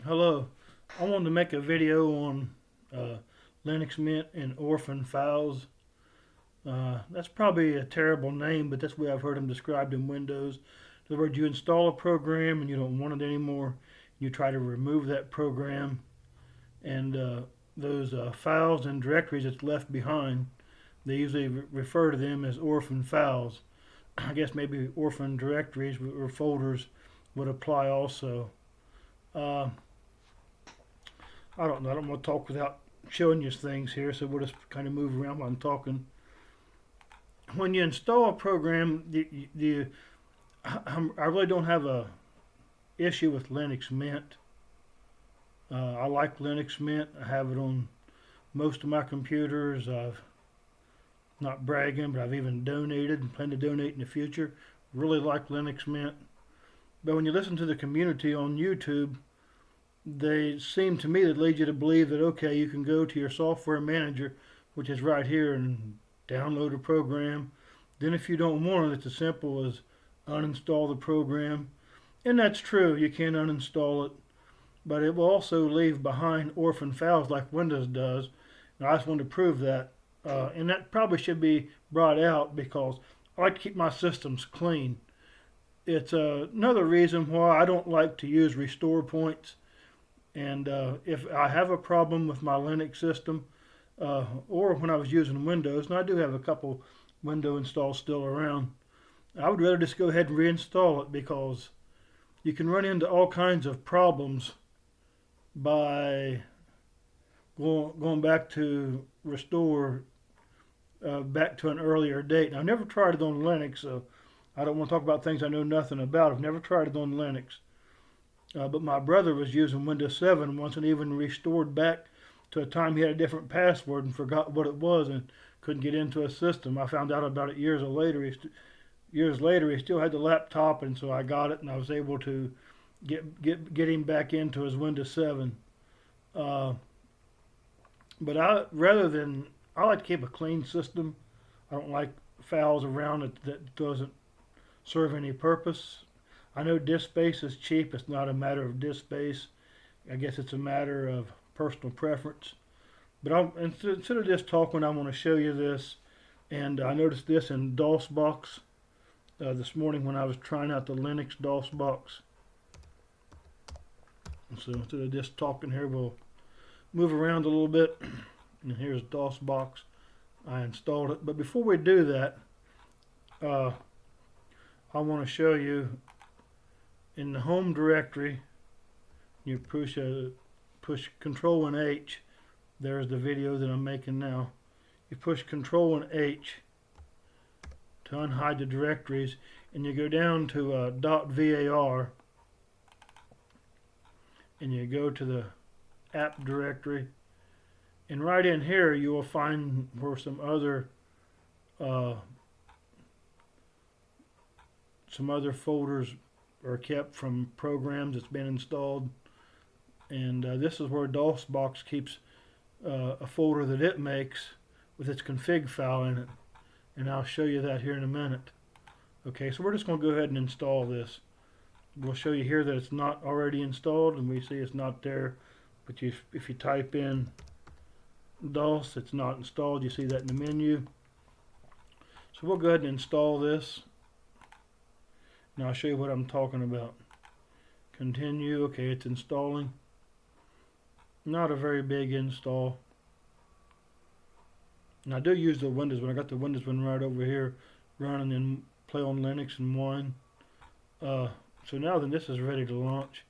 Hello, I wanted to make a video on Linux Mint and Orphan files. That's probably a terrible name, but that's the way I've heard them described in Windows. In other words, you install a program and you don't want it anymore. You try to remove that program, and those files and directories that's left behind, they usually refer to them as orphan files. I guess maybe orphan directories or folders would apply also. Uh, I don't know. I don't want to talk without showing you things here, so we'll just kind of move around while I'm talking. When you install a program, I really don't have a issue with Linux Mint. I like Linux Mint. I have it on most of my computers. I've not bragging, but I've even donated and plan to donate in the future. Really like Linux Mint. But when you listen to the community on YouTube, they seem to me to lead you to believe that okay, you can go to your software manager, which is right here, and download a program. Then if you don't want it, it's as simple as uninstall the program. And that's true, you can uninstall it, but it will also leave behind orphan files like Windows does. And I just wanted to prove that. And that probably should be brought out because I like to keep my systems clean. It's another reason why I don't like to use restore points. And if I have a problem with my Linux system, or when I was using Windows, and I do have a couple Window installs still around, I would rather just go ahead and reinstall it because you can run into all kinds of problems by going back to restore back to an earlier date. And I've never tried it on Linux, so I don't want to talk about things I know nothing about. I've never tried it on Linux. But my brother was using Windows 7 once and even restored back to a time he had a different password and forgot what it was and couldn't get into a system. I found out about it years later. Years later, he still had the laptop, and so I got it and I was able to get him back into his Windows 7. Uh, but I like to keep a clean system. I don't like files around it that doesn't serve any purpose. I know disk space is cheap. It's not a matter of disk space. I guess it's a matter of personal preference. But instead of just talking, I want to show you this. And I noticed this in DOSBox this morning when I was trying out the Linux DOSBox. So instead of just talking here, we'll move around a little bit. And here's DOSBox. I installed it. But before we do that, I want to show you in the home directory, you push Control and H. There's the video that I'm making now. You push Control and H to unhide the directories, and you go down to .var, and you go to the app directory, and right in here you will find where some other folders are kept from programs that's been installed. And this is where DOSBox keeps a folder that it makes with its config file in it. And I'll show you that here in a minute. Okay, so we're just going to go ahead and install this. We'll show you here that it's not already installed, and we see it's not there. But if you type in DOS, it's not installed. You see that in the menu. So we'll go ahead and install this. Now I'll show you what I'm talking about. Continue. Okay, it's installing. Not a very big install. And I do use the Windows one. I got the Windows one right over here running and play on Linux and Wine. So now then this is ready to launch.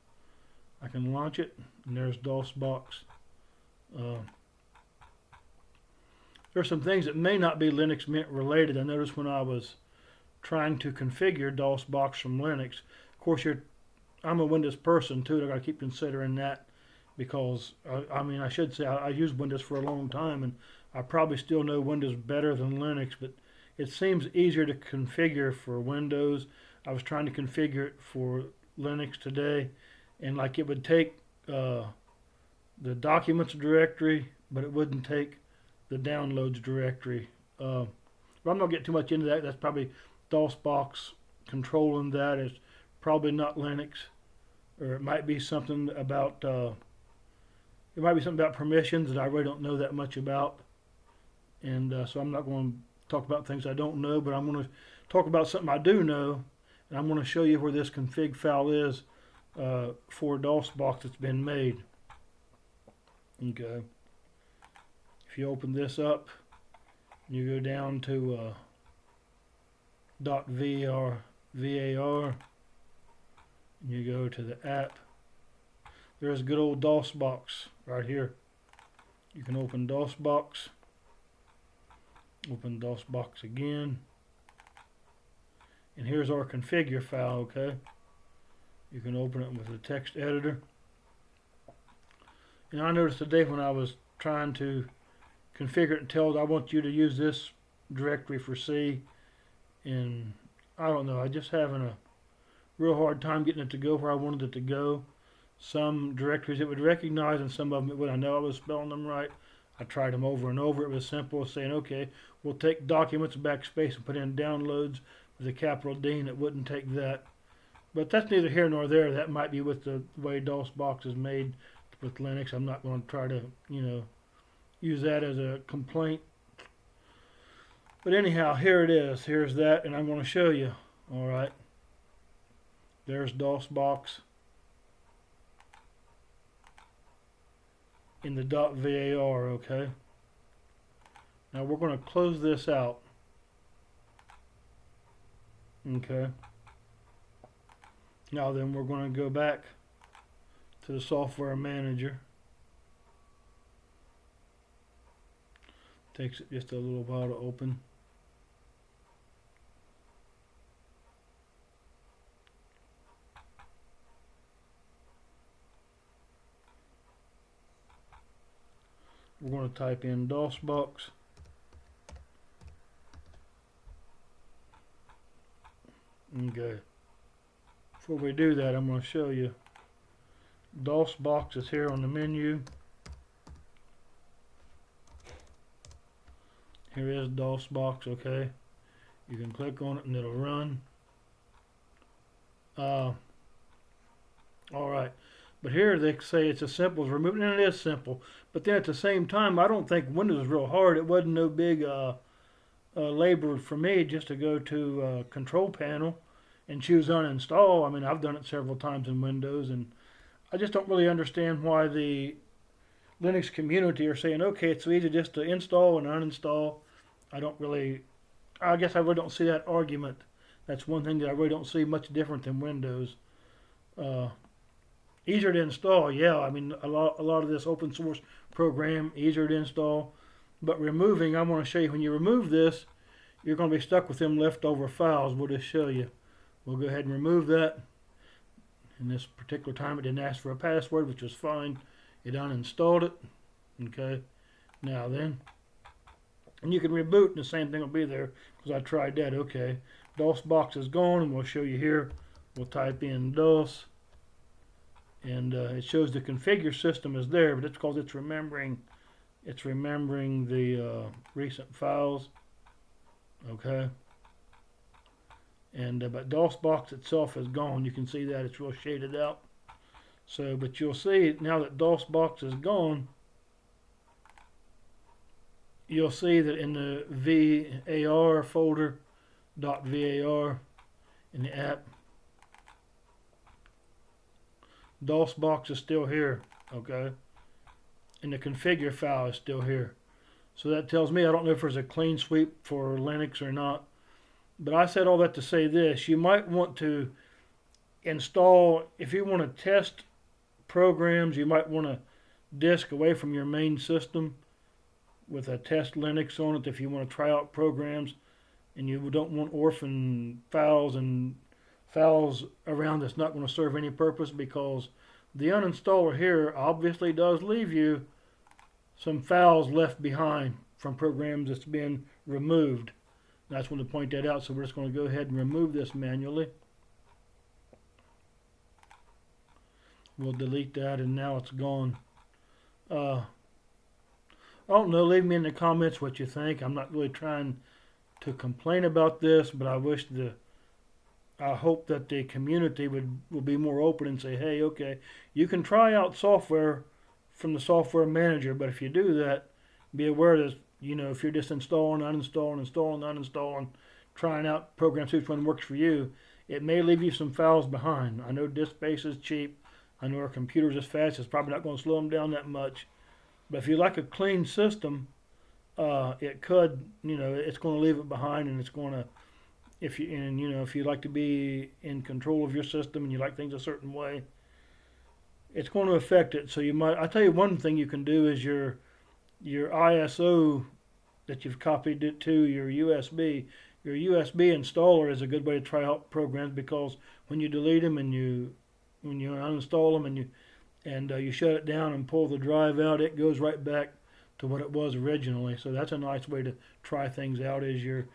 I can launch it, and there's DOSBox. There's some things that may not be Linux Mint related. I noticed when I was trying to configure DOSBox from Linux. Of course, I'm a Windows person too. I got to keep considering that because I should say I used Windows for a long time, and I probably still know Windows better than Linux. But it seems easier to configure for Windows. I was trying to configure it for Linux today, and like it would take the documents directory, but it wouldn't take the downloads directory. But I'm not getting too much into that. That's probably DOSBox controlling that. It's probably not Linux. or it might be something about permissions that I really don't know that much about, and so I'm not going to talk about things I don't know, but I'm going to talk about something I do know, and I'm going to show you where this config file is for a DOSBox that's been made. Okay. If you open this up, you go down to .var, and you go to the app. There's a good old DOSBox right here. You can open DOSBox, open DOSBox again, and here's our configure file. Okay, you can open it with a text editor. And I noticed today when I was trying to configure it and tell it I want you to use this directory for C, and I don't know, I just having a real hard time getting it to go where I wanted it to go. Some directories it would recognize, and some of them it would. I know I was spelling them right. I tried them over and over. It was simple, saying, okay, we'll take documents, backspace, and put in downloads with a capital D, and it wouldn't take that. But that's neither here nor there. That might be with the way DOSBox is made with Linux. I'm not going to try to, use that as a complaint. But anyhow, here it is. Here's that, and I'm going to show you. All right. There's DOSBox in the .var, okay? Now we're going to close this out. Okay. Now then we're going to go back to the software manager. Takes it just a little while to open. We're going to type in DOSBox. Okay. Before we do that, I'm going to show you. DOSBox is here on the menu. Here is DOSBox, okay? You can click on it and it'll run. Alright. But here they say it's as simple as removing, and it is simple. But then at the same time, I don't think Windows is real hard. It wasn't no big labor for me just to go to Control Panel and choose uninstall. I mean, I've done it several times in Windows, and I just don't really understand why the Linux community are saying, okay, it's so easy just to install and uninstall. I guess I really don't see that argument. That's one thing that I really don't see much different than Windows. Easier to install, yeah. I mean, a lot of this open source program, easier to install. But removing, I want to show you, when you remove this, you're going to be stuck with them leftover files. We'll just show you. We'll go ahead and remove that. In this particular time, it didn't ask for a password, which was fine. It uninstalled it. Okay. Now then, and you can reboot, and the same thing will be there because I tried that. Okay. DOSBox is gone, and we'll show you here. We'll type in DOS. And it shows the configure system is there, but it's because it's remembering the recent files. Okay. And but DOSBox itself is gone. You can see that it's real shaded out. So, but you'll see now that DOSBox is gone, you'll see that in the VAR folder, .var in the app, DOSBox is still here, okay? And the configure file is still here. So that tells me, I don't know if there's a clean sweep for Linux or not, but I said all that to say this. You might want to install, if you want to test programs, you might want to disk away from your main system with a test Linux on it if you want to try out programs, and you don't want Orphan files and files around that's not going to serve any purpose, because the uninstaller here obviously does leave you some files left behind from programs that's been removed. I just want to point that out, so we're just going to go ahead and remove this manually. We'll delete that, and now it's gone. I don't know, leave me in the comments what you think. I'm not really trying to complain about this, but I wish the I hope that the community would be more open and say, hey, okay, you can try out software from the software manager, but if you do that, be aware that if you're just installing, uninstalling, installing, uninstalling, trying out programs, see which one works for you, it may leave you some files behind. I know disk space is cheap. I know our computers is fast. It's probably not going to slow them down that much. But if you like a clean system, it could, it's going to leave it behind, and it's going to, if you like to be in control of your system and you like things a certain way, it's going to affect it. So you might. I tell you one thing you can do is your ISO that you've copied it to your USB. Your USB installer is a good way to try out programs, because when you delete them and when you uninstall them and you shut it down and pull the drive out, it goes right back to what it was originally. So that's a nice way to try things out, is your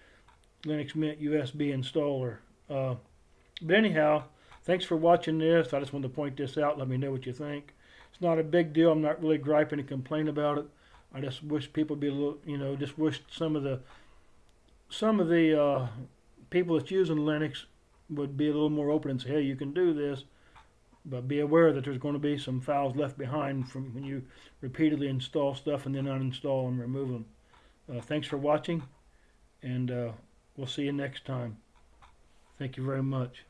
Linux Mint USB installer. But anyhow, thanks for watching this. I just wanted to point this out. Let me know what you think. It's not a big deal. I'm not really griping and complaining about it. I just wish people would be a little, just wish some of the people that's using Linux would be a little more open and say, hey, you can do this, but be aware that there's going to be some files left behind from when you repeatedly install stuff and then uninstall and remove them. Thanks for watching, and we'll see you next time. Thank you very much.